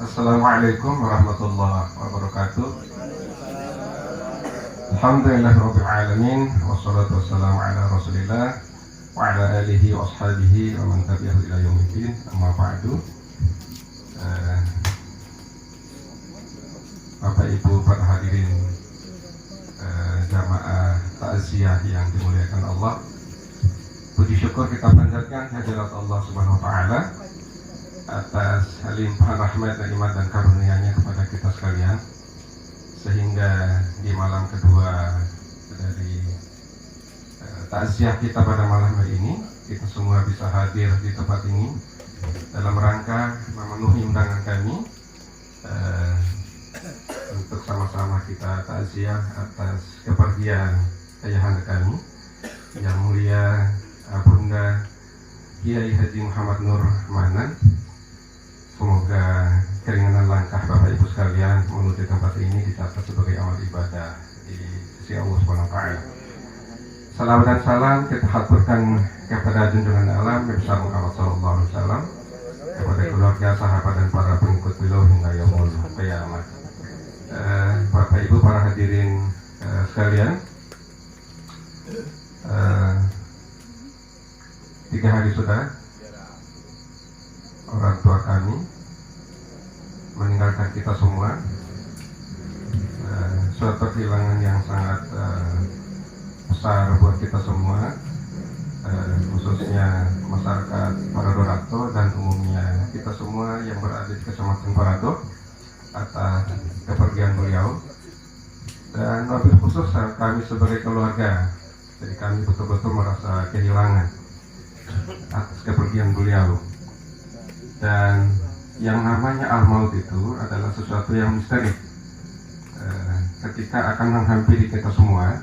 Assalamualaikum warahmatullahi wabarakatuh. Alhamdulillahirabbil alamin wassalatu wassalamu ala Rasulillah wa ala alihi wa ashabihi wa man tabi'ahu ila yaumiddin. Amma ba'du. Bapak Ibu para hadirin jamaah takziah yang dimuliakan Allah. Puji syukur kita panjatkan kehadirat Allah Subhanahu wa taala atas limpahan rahmat, nikmat dan karunia-Nya kepada kita sekalian, sehingga di malam kedua dari takziah kita pada malam hari ini kita semua bisa hadir di tempat ini dalam rangka memenuhi undangan kami untuk sama-sama kita takziah atas kepergian ayahanda kami yang mulia Bunda Kiai Haji Muhammad Nur Manan. Semoga keringanan langkah Bapak Ibu sekalian menuju tempat ini dicatat sebagai amal ibadah di sisi Allah Subhanahu wa taala. Salam dan salam kita haturkan kepada junjungan alam Nabi Muhammad sallallahu alaihi wasallam, kepada keluarga, sahabat dan para pengikut beliau hingga yaumul qiyamah. Bapak Ibu para hadirin sekalian, 3 hari sudah orang tua kami meninggalkan kita semua. Suatu kehilangan yang sangat besar buat kita semua, khususnya masyarakat Paradorakto dan umumnya kita semua yang berada di Kecamatan Parado atas kepergian beliau. Dan lebih khusus kami sebagai keluarga, jadi kami betul-betul merasa kehilangan atas kepergian beliau. Dan yang namanya al-maut itu adalah sesuatu yang misteri. Ketika akan menghampiri kita semua,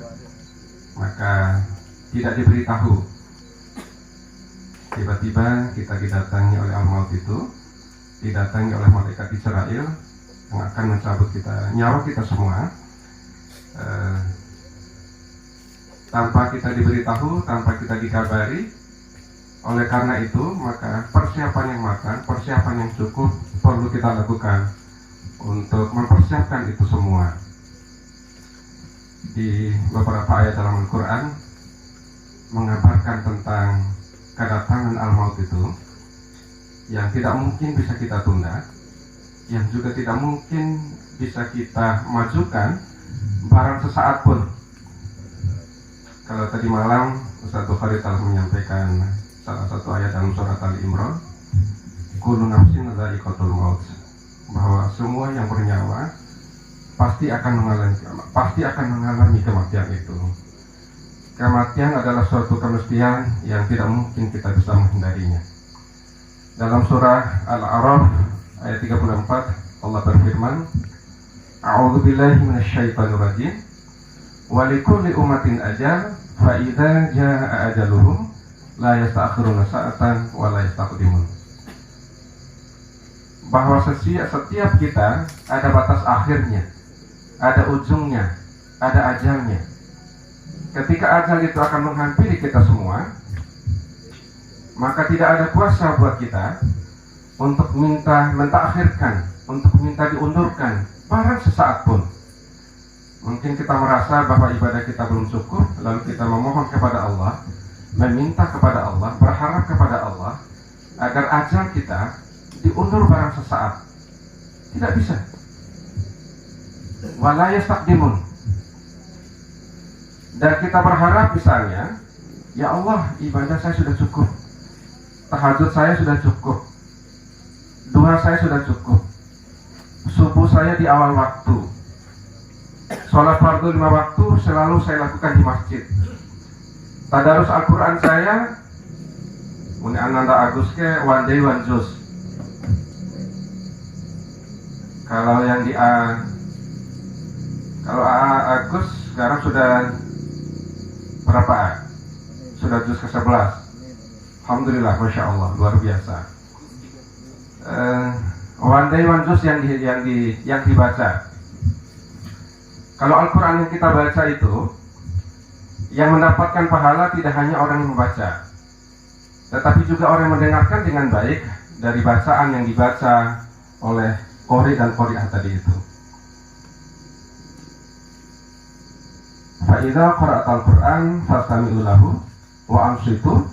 maka tidak diberitahu. Tiba-tiba kita didatangi oleh al-maut itu, didatangi oleh malaikat Israel yang akan mencabut nyawa kita semua, tanpa kita diberitahu, tanpa kita dikabari. Oleh karena itu, maka persiapan yang matang, persiapan yang cukup perlu kita lakukan untuk mempersiapkan itu semua. Di beberapa ayat dalam Al-Quran mengabarkan tentang kedatangan al-maut itu yang tidak mungkin bisa kita tunda, yang juga tidak mungkin bisa kita majukan barang sesaat pun. Kalau tadi malam Ustaz Bukhari telah menyampaikan salah satu ayat dalam surat Ali Imran, kullu nafsin dha'iqatul maut, bahwa semua yang bernyawa pasti akan mengalami kematian itu. Kematian adalah suatu kemestian yang tidak mungkin kita bisa menghindarinya. Dalam surah Al-A'raf ayat 34 Allah berfirman, a'udzubillahi minasyaitonir rajim, wa likulli ummatin ajal fa idza jaa ajaluhum la yasta'khiruna sa'atan wa la yastaqdimun. Bahwa setiap kita ada batas akhirnya, ada ujungnya, ada ajalnya. Ketika ajal itu akan menghampiri kita semua, maka tidak ada kuasa buat kita untuk minta mentakhirkan, untuk minta diundurkan barang sesaat pun. Mungkin kita merasa bahwa ibadah kita belum cukup, lalu kita memohon kepada Allah, meminta kepada Allah, berharap kepada Allah agar ajal kita diundur barang sesaat. Tidak bisa. Wala yastaqdimun. Dan kita berharap misalnya, ya Allah, ibadah saya sudah cukup, tahajud saya sudah cukup, duha saya sudah cukup, subuh saya di awal waktu, sholat fardu 5 waktu selalu saya lakukan di masjid, tadarus Al-Quran saya Muni Ananda Agus ke one day one juz. Kalau yang di kalau Agus sekarang sudah berapa? Sudah juz ke-11. Alhamdulillah, Masya Allah, luar biasa. One day one juz yang dibaca. Kalau Al-Quran yang kita baca itu, yang mendapatkan pahala tidak hanya orang yang membaca, tetapi juga orang yang mendengarkan dengan baik dari bacaan yang dibaca oleh qori dan qori'ah tadi itu. Fa idza qara'tal Qur'an fastami'u lahu wa ansitu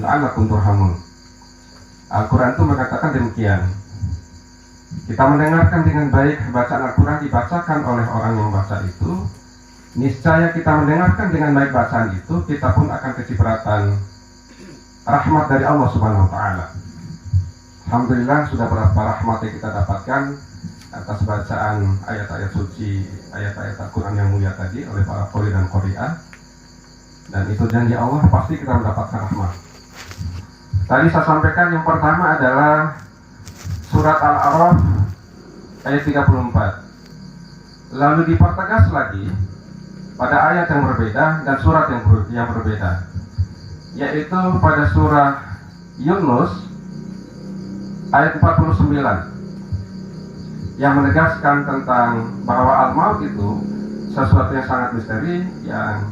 la'allakum turhamun. Al-Quran itu mengatakan demikian. Kita mendengarkan dengan baik bacaan Al-Quran dibacakan oleh orang yang membaca itu. Niscaya kita mendengarkan dengan baik bacaan itu, kita pun akan kecipratan rahmat dari Allah Subhanahu wa Ta'ala. Alhamdulillah sudah berapa rahmat yang kita dapatkan atas bacaan ayat-ayat suci, ayat-ayat Al-Quran yang mulia tadi oleh para qori dan qori'ah. Dan itu janji Allah, pasti kita mendapatkan rahmat. Tadi saya sampaikan yang pertama adalah surat Al-A'raf ayat 34. Lalu dipertegas lagi pada ayat yang berbeda dan surat yang berbeda, yaitu pada surah Yunus ayat 49 yang menegaskan tentang bahwa al-maut itu sesuatu yang sangat misteri, yang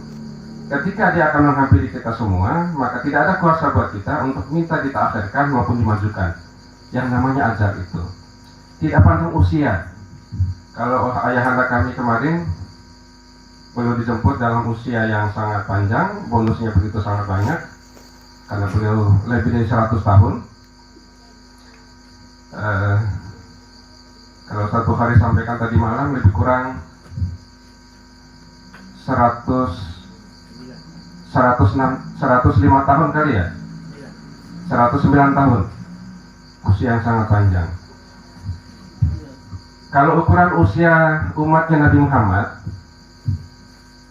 ketika dia akan menghampiri kita semua, maka tidak ada kuasa buat kita untuk minta ditakhirkan maupun dimajukan. Yang namanya ajal itu tidak pandang usia. Kalau ayahanda kami kemarin beliau dijemput dalam usia yang sangat panjang, bonusnya begitu sangat banyak, karena beliau lebih dari 100 tahun. Kalau satu hari sampaikan tadi malam lebih kurang 105 tahun kali ya, 109 tahun, usia yang sangat panjang. Kalau ukuran usia umatnya Nabi Muhammad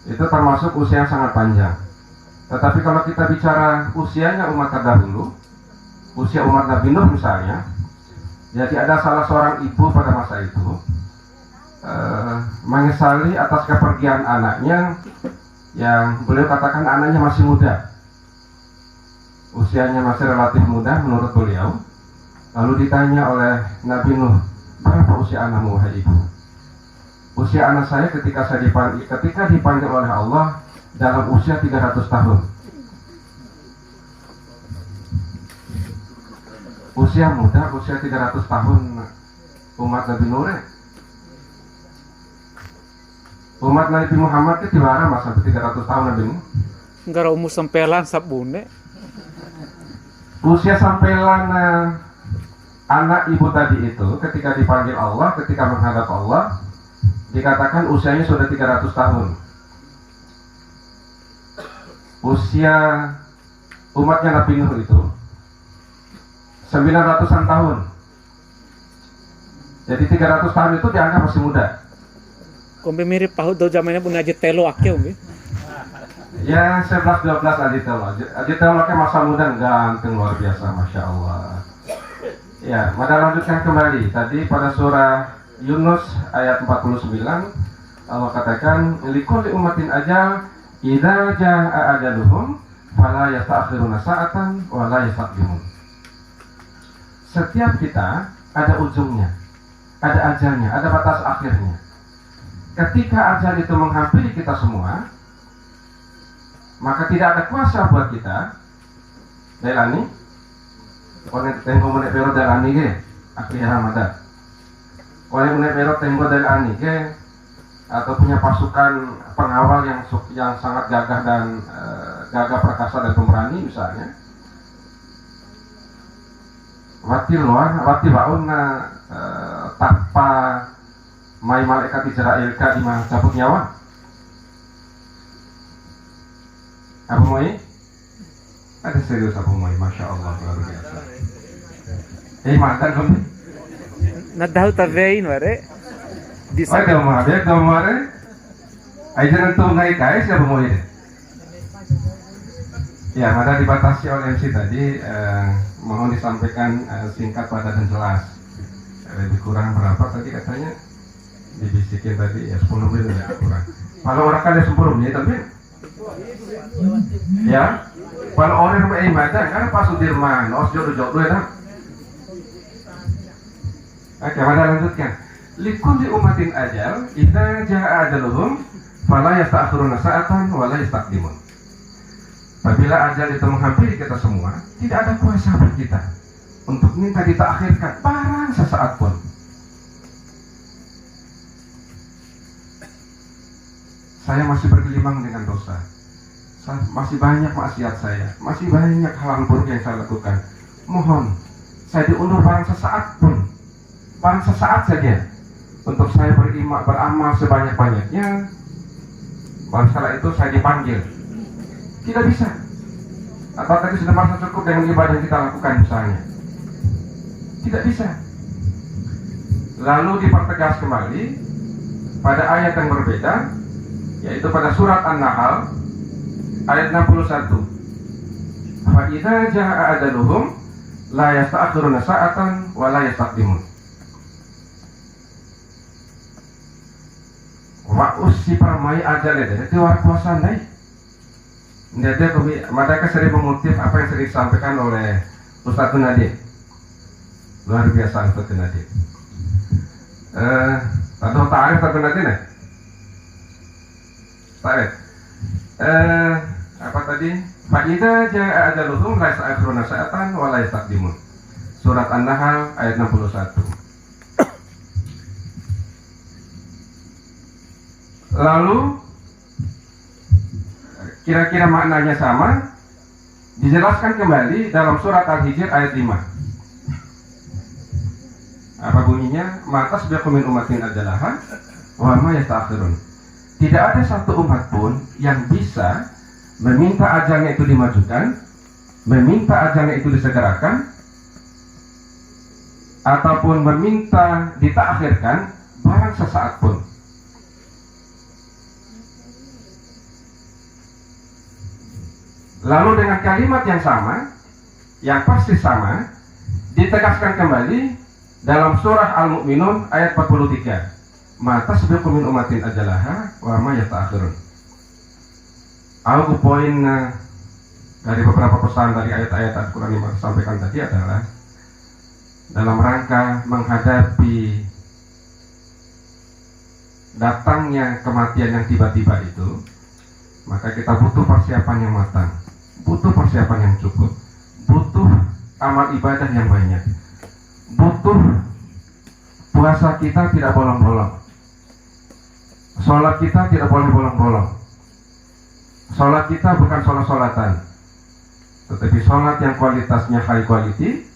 itu termasuk usia yang sangat panjang. Tetapi kalau kita bicara usianya umat terdahulu, usia umat Nabi Nuh misalnya, jadi ada salah seorang ibu pada masa itu menyesali atas kepergian anaknya, yang beliau katakan anaknya masih muda, usianya masih relatif muda menurut beliau. Lalu ditanya oleh Nabi Nuh, berapa usia anakmu wahai ibu? Usia anak saya ketika dipanggil oleh Allah dalam usia 300 tahun. Usia muda, usia 300 tahun umat Nabi Nuh. Umat Nabi Muhammad itu dilarang mas sampai 300 tahun Nabi Nuh. Enggak umur sampelan sabune. Usia sampelan anak ibu tadi itu ketika dipanggil Allah, ketika menghadap Allah, dikatakan usianya sudah 300 tahun. Usia umatnya Nabi Nuh itu 900-an tahun. Jadi 300 tahun itu dianggap masih muda. Kombe mirip pahu do zamannya pun aja telo akeh umbi. Ya 11-12 Adi Telo. Adi Telo ke masa muda ganteng luar biasa, Masya Allah. Ya, mari lanjutkan kembali. Tadi pada surah Yunus ayat 49 Allah katakan likulli ummatin ajal idza jaa ajaluhum fala yasta'khiruna sa'atan wa la yastaqdimun. Setiap kita ada ujungnya, ada ajalnya, ada batas akhirnya. Ketika ajal itu menghampiri kita semua, maka tidak ada kuasa buat kita delani konek tempo menek pero delani ke akhir Ramadan. Konek menek pero tempo delani ke atau punya pasukan pengawal yang sangat gagah dan gagah perkasa dan pemberani misalnya. Wati luar, wati bauna tanpa mai malaikat Israel ka di mana cabut nyawa. Apa Moy? Ada serius apa Moy? Masya Allah luar biasa. Mantan kamu? Nadaw tavein ware. Di Ay kamare. Ay jangan tunay kaya siapa Moy? Ya, mada dibatasi oleh MC tadi. Mohon disampaikan singkat, padat dan jelas. Lebih kurang berapa tadi katanya? Dibisikin tadi ya 10 menit ya kurang. Kalau orang kan 10 menit tapi ya, kalau orang yang ibadah kan Pak Sudirman, jodoh-jodoh ya. Oke, mari lanjutkan. Likulli ummatin ajal, idza jaa ajaluhum, fala yasta'khiruna sa'atan wa la yastaqdimun. Apabila ajal itu menghampiri kita semua, tidak ada kuasa bagi kita untuk minta ditakhirkan barang sesaat pun. saya masih bergelimang dengan dosa. Masih banyak maksiat saya, masih banyak hal buruk yang saya lakukan. Mohon, saya diundur barang sesaat pun, barang sesaat saja, untuk saya beramal sebanyak-banyaknya. Baru setelah itu saya dipanggil. Tidak bisa. Atau tadi sudah merasa cukup dengan ibadah yang kita lakukan misalnya. Tidak bisa. Lalu dipertegas kembali pada ayat yang berbeda, yaitu pada surat An-Nahl ayat 61. Fa idza jaa ajaluhum la yasta'khiruna sa'atan wa la yastaqdimun. Wa usi permai ajal itu luar kuasa nih. Dia mereka sering mengutip apa yang sering disampaikan oleh Ustaz Nadim. Luar biasa Ustaz Nadim. Atau ta'arif Ustaz Nadim ya? Ta'arif. Apa tadi? Fa'idha ja'a ajaluhum la yasta'khiruna sa'atan wa la yastaqdimun. Surat An-Nahl ayat 61. Lalu kira-kira maknanya sama, dijelaskan kembali dalam surat Al-Hijr ayat 5. Apa bunyinya? Matas biakum min umatin ajalaha wa ma yasta'khirun. Tidak ada satu umat pun yang bisa meminta ajalnya itu dimajukan, meminta ajalnya itu disegerakan, ataupun meminta ditakhirkan barang sesaat pun. Lalu dengan kalimat yang sama, yang pasti sama, ditegaskan kembali dalam surah Al-Mu'minun ayat 43. Mata sebelum min umatin ajalaha wa ma yasta'khirun. Aku poin dari beberapa pesan dari ayat-ayat Al-Quran yang saya sampaikan tadi adalah dalam rangka menghadapi datangnya kematian yang tiba-tiba itu, maka kita butuh persiapan yang matang, butuh persiapan yang cukup, butuh amal ibadah yang banyak, butuh puasa kita tidak bolong-bolong, sholat kita tidak boleh bolong-bolong. Sholat kita bukan sholat-sholatan, tetapi sholat yang kualitasnya high quality,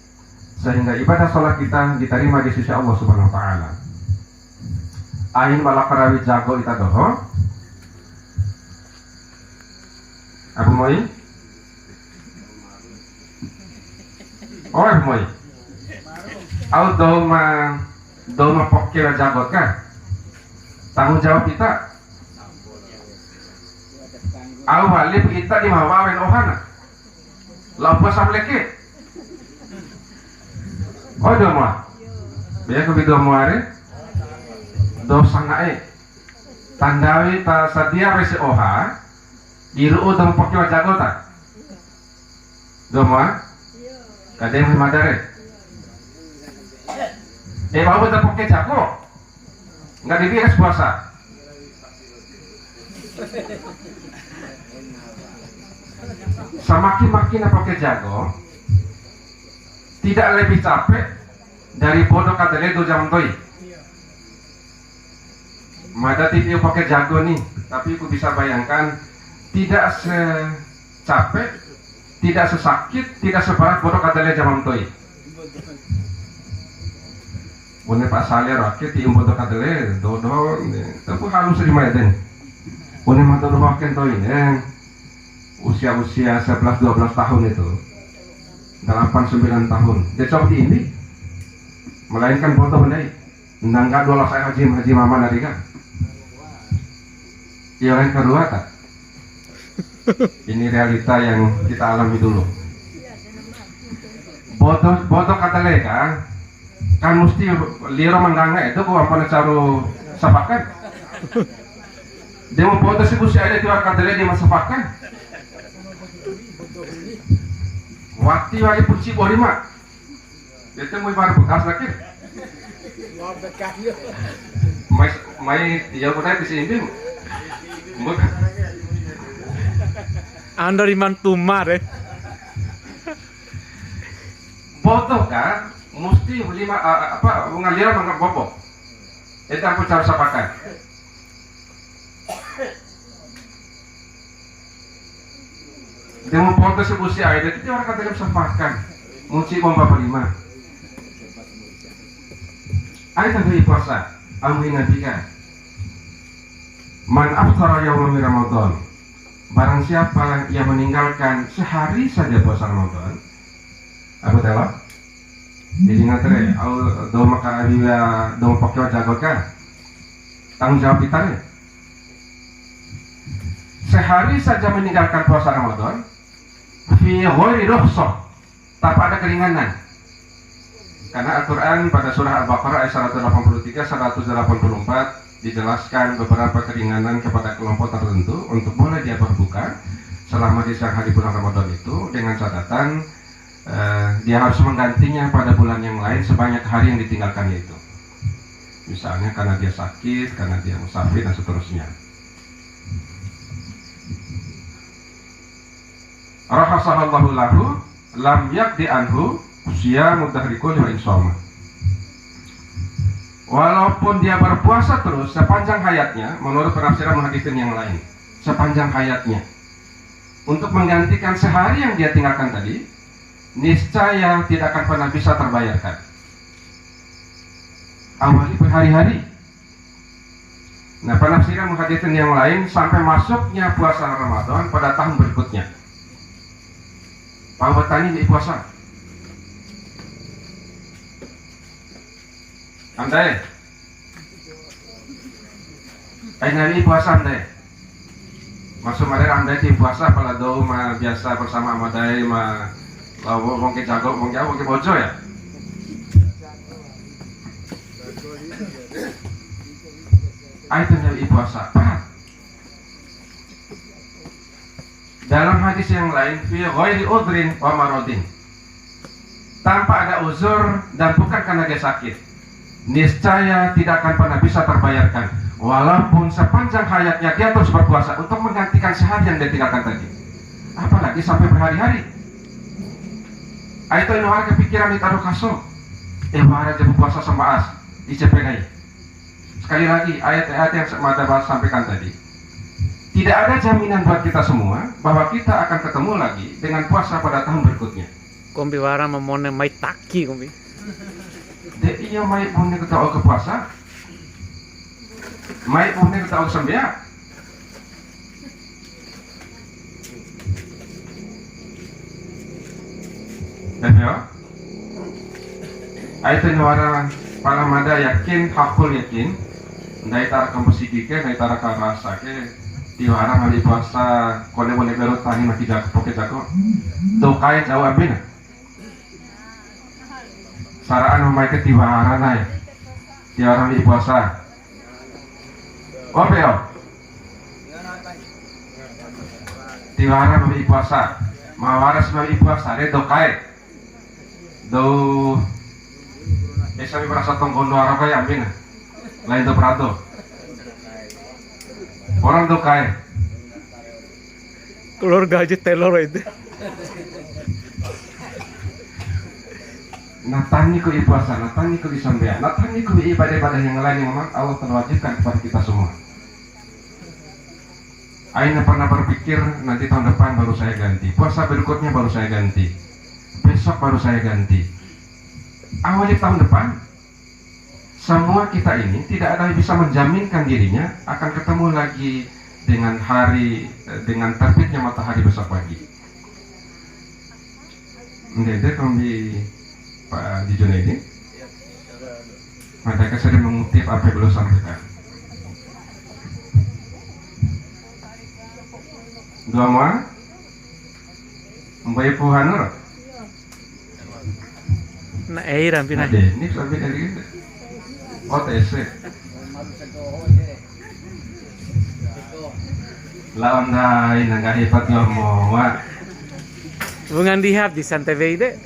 sehingga ibadah sholat kita diterima di sisi Allah Subhanahu Wa Taala. Ain malakarawi jago ita doho. Abu Moi? Oh, Abu Moi. Au doma pokira jagot kan? Tanggung jawab kita. Au walip kita di mawawen ohana. Lampu sableke. Oh, doma. Biar ke video muare. Dosa nae. Tandawi ta sadia resi oha. Diru dong pokira jagota. Doma. Kadang madare. Bawa betul pokira jago. Nggak dibias puasa. Semakin pakai jago, tidak lebih capek dari bodoh katanya itu zaman toi. Mada TV pakai jago nih, tapi aku bisa bayangkan tidak secapek, tidak sesakit, tidak seberat bodoh katanya zaman toi. Bune Pak Saleh rakyat di bodoh katanya dodo, tapi halus di mana? Bune mata dodo makin toi nih. Usia-usia 11-12 tahun itu 8-9 tahun dia seperti ini melainkan foto benda nangga dua saya haji mama dari kan yang kedua tak ini realita yang kita alami dulu bodoh kata leka kan mesti liro mendanga itu kok apa caru sapakan dia mau bodoh sih usia ada tiba kata leka dia masapakan Waktu wali puci borima, itu mau baru bekas lagi. Mai jauh benar di sini. Anda di mantumar Bodoh kan, mesti lima apa mengalir menganggap bobok. Itu aku cara sapakan. Demo foto si busi aida itu orang kata sepakan. Muci bomba pelima. Aida dari puasa. Amin nabika. Man aftara yauma Ramadan. Barang siapa yang meninggalkan sehari saja puasa Ramadan. Apa telah? Jadi ngatre, au do maka dia do pokyo jago kan. Tanggung jawab kita nih. Sehari saja meninggalkan puasa Ramadan, fi ghairi rukhsah, tanpa ada keringanan. Karena Al-Quran pada surah Al-Baqarah ayat 183, 184 dijelaskan beberapa keringanan kepada kelompok tertentu untuk boleh dia berbuka selama di siang hari bulan Ramadan itu dengan catatan dia harus menggantinya pada bulan yang lain sebanyak hari yang ditinggalkannya itu. Misalnya karena dia sakit, karena dia musafir dan seterusnya. Rahasahallahu lahu lam yakdi anhu siyamu dahrikul wa insoma. Walaupun dia berpuasa terus sepanjang hayatnya, menurut penafsiran muhaditsin yang lain, sepanjang hayatnya, untuk menggantikan sehari yang dia tinggalkan tadi, niscaya tidak akan pernah bisa terbayarkan. Awali berhari-hari. Nah, penafsiran muhaditsin yang lain sampai masuknya puasa Ramadan pada tahun berikutnya. Pak Betani di puasa. Andai. Nabi puasa andai. Masuk madai andai di puasa pada do ma biasa bersama madai ma lawo mungkin jago mungkin bojo ya. Itu Nabi puasa. Dalam hadis yang lain, fi ghairi udhrin wa maradin, tanpa ada uzur dan bukan karena dia sakit, niscaya tidak akan pernah bisa terbayarkan, walaupun sepanjang hayatnya dia terus berpuasa untuk menggantikan sehari yang dia tinggalkan tadi, apalagi sampai berhari-hari. Itu yang orang kepikiran ditaruh kaso, wara jadi puasa sembaas di CPNI. Sekali lagi ayat-ayat yang Mada bahas sampaikan tadi, tidak ada jaminan buat kita semua bahwa kita akan ketemu lagi dengan puasa pada tahun berikutnya. Kombi wara memone mai taki kombi. De iya mai punya kita ke puasa, mai punya kita sembia. Ya. Ayat wara para Mada yakin hakul yakin. Ndai tara kompositike, ndai tara karasake. Tiwara mali puasa kone boleh berot tani maki jago poke jago do kai jauh abin saraan memai ke tiwara nai tiwara mali puasa ope yo tiwara mali puasa mawaras mali puasa de do kai do esami merasa tonggondo arok kai abin lain do prato orang tuh kayak keluarga aja telur itu. Natani ku ipuasa, natani ku disambea, natani ku ibadah-ibadah yang lain yang memang Allah telah wajibkan kepada kita semua. Aina pernah berpikir nanti tahun depan baru saya ganti, puasa berikutnya baru saya ganti, besok baru saya ganti. Awalnya tahun depan, semua kita ini tidak ada yang bisa menjaminkan dirinya akan ketemu lagi dengan hari, dengan terbitnya matahari besok pagi. Ndede kami Pak di Junaidi, mereka sering mengutip apa yang beliau sampaikan. Dua moa, Mbak Ibu Hanur. Nah, rampin aja. Ini sampai dari ini. OTC lawan lain nggak hebat ngomong Bungan dihap di Santai Veide.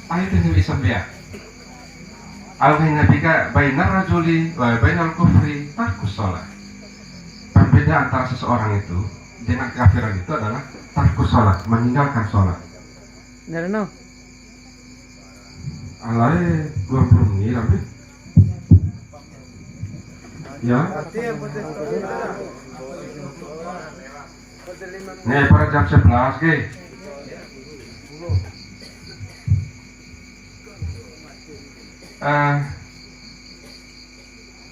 Ayat yang bisa biar Al-Hinabika bainar rajuli wa bainal kufri tarkus sholat. Perbedaan antara seseorang itu dengan kafiran itu adalah tarkus sholat, meninggalkan sholat. No. Alai 20 menit tapi ya Nih pada jam 11 ke.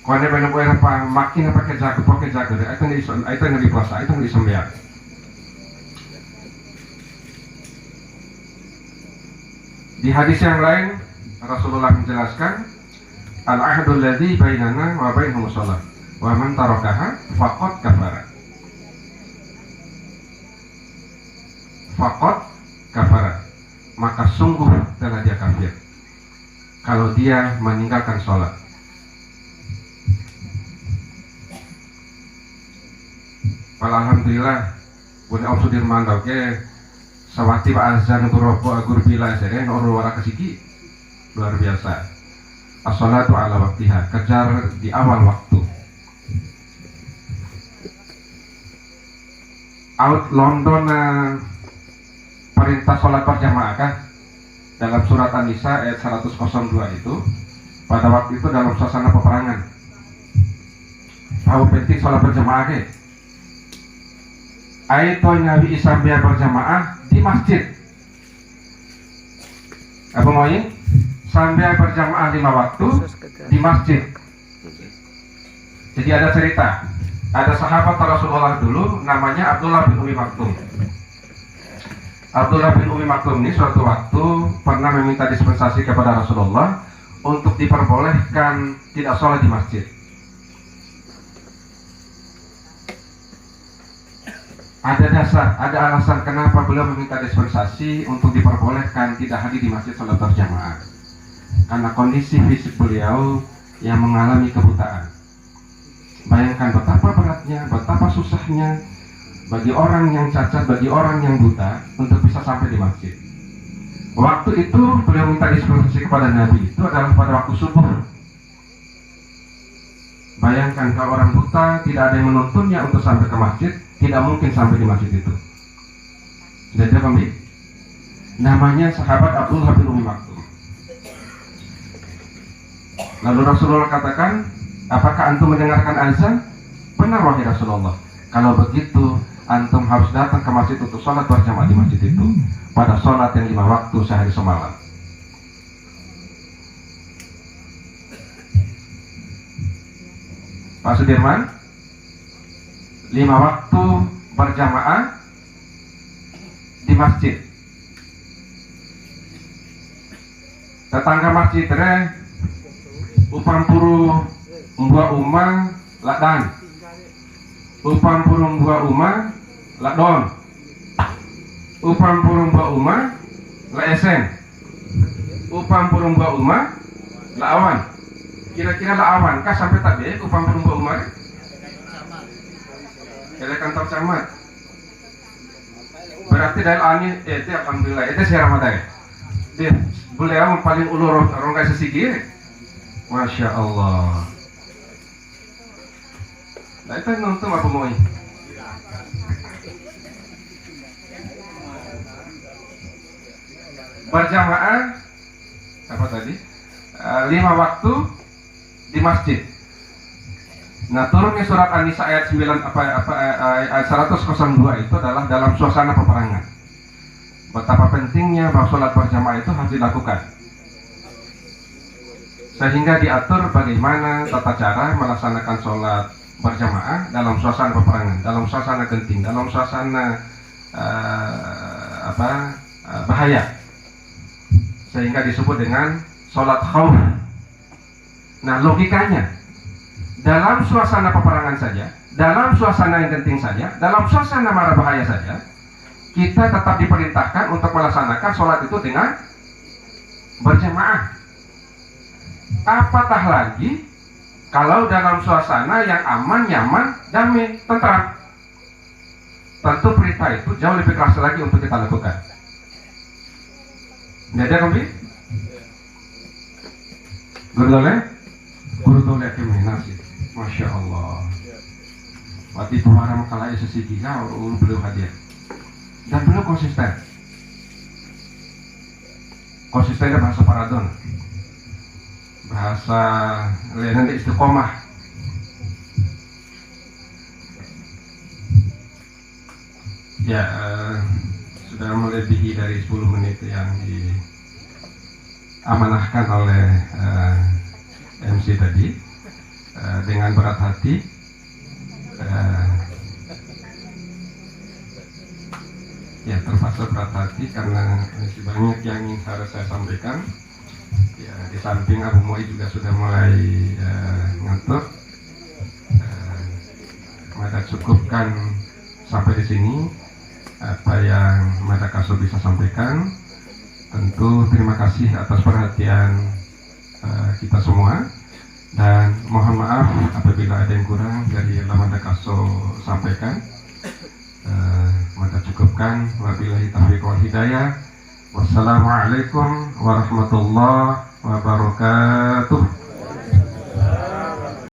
Kau ada banyak apa makin pakai jago, itu yang di puasa, itu yang disembelih. Di hadis yang lain Rasulullah menjelaskan al-ahdul ladzi bainana wa bainahum shalah wa man tarakaha faqad kafara. Faqad kafara. Maka sungguh telah dia kafir kalau dia meninggalkan sholat. Alhamdulillah punya Om Sudirman oke sawati Pak Azan Gurobo Gurbila seren oro wara kesiki luar biasa. As-sholatu ala waktiha, kejar di awal waktu. Out London perintah sholat berjamaah kan dalam surat An-Nisa ayat 102 itu pada waktu itu dalam suasana peperangan. Tahu penting sholat berjamaah ke? Aito Nabi Isa biar berjamaah di masjid. Apa mau ini? Sambil berjamaah 5 waktu di masjid. Jadi ada cerita, ada sahabat Rasulullah dulu namanya Abdullah bin Umi Maktum. Abdullah bin Umi Maktum ini suatu waktu pernah meminta dispensasi kepada Rasulullah untuk diperbolehkan tidak sholat di masjid. Ada dasar, ada alasan kenapa beliau meminta dispensasi untuk diperbolehkan tidak hadir di masjid sholat berjamaah. Karena kondisi fisik beliau yang mengalami kebutaan. Bayangkan betapa beratnya, betapa susahnya bagi orang yang cacat, bagi orang yang buta untuk bisa sampai di masjid. Waktu itu beliau minta dispensasi kepada Nabi itu adalah pada waktu subuh. Bayangkan kalau orang buta tidak ada yang menuntunnya untuk sampai ke masjid, tidak mungkin sampai di masjid itu. Jadi apa nih? Namanya sahabat Abdullah bin Umi Maktum. Lalu Rasulullah katakan, apakah antum mendengarkan azan? Benar wahai Rasulullah. Kalau begitu, antum harus datang ke masjid untuk sholat berjamaah di masjid itu pada sholat yang 5 waktu sehari semalam. Pak Sudirman, 5 waktu berjamaah di masjid. Tetangga masjid upam puru mbua uma ladan, upam puru mbua uma ladon, upam puru mbua uma laesen, upam puru mbua uma laawan. Kira-kira laawan kah sampai tak deh upam puru mbua uma? Dari kantor camat. Berarti dari ani itu alhamdulillah itu saya ramadai. Dia beliau paling ulur rongga sesigir. Masya Allah. Nah itu nonton apa mau ini? Berjamaah apa tadi? 5 waktu di masjid. Nah turunnya surat An-Nisa ayat 9 ayat 102 itu adalah dalam suasana peperangan. Betapa pentingnya bahwa sholat berjamaah itu harus dilakukan. Sehingga diatur bagaimana tata cara melaksanakan sholat berjamaah dalam suasana peperangan, dalam suasana genting, dalam suasana bahaya. Sehingga disebut dengan sholat khauf. Nah logikanya, dalam suasana peperangan saja, dalam suasana yang genting saja, dalam suasana mara bahaya saja, kita tetap diperintahkan untuk melaksanakan sholat itu dengan berjamaah. Apatah lagi kalau dalam suasana yang aman, nyaman, damai, tentram. Tentu perintah itu jauh lebih keras lagi untuk kita lakukan. Tidak ada kami? Guru toleh kemenasi. Masya Allah. Waktu itu orang kalanya sesiginya beliau hadir. Dan beliau konsisten. Konsistennya bahasa paradon. Bahasa nanti istiqomah. Ya, sudah melebihi dari 10 menit yang diamanahkan oleh MC tadi. Dengan berat hati ya terpaksa berat hati karena masih banyak yang ingin harus saya sampaikan. Ya, di samping Abu Mu'i juga sudah mulai ngantuk. Maka cukupkan sampai di sini apa yang Mada Kaso bisa sampaikan. Tentu terima kasih atas perhatian kita semua, dan mohon maaf apabila ada yang kurang dari yang Mada Kaso sampaikan. Maka cukupkan. Wabillahi taufiq wal hidayah. Wassalamualaikum warahmatullahi wabarakatuh.